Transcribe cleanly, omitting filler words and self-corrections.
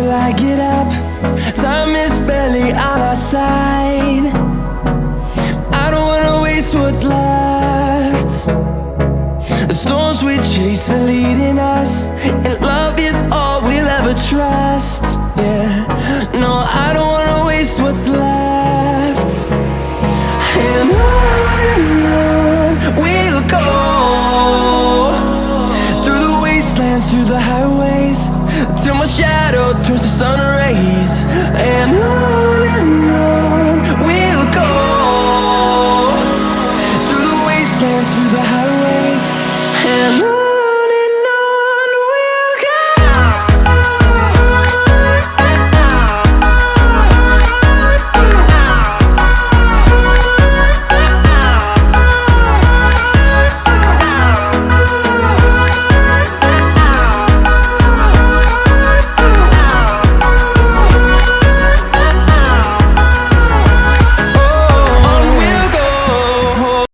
till I get up. Time is barely on our side. I don't wanna waste what's left. The storms we chase are leading us, and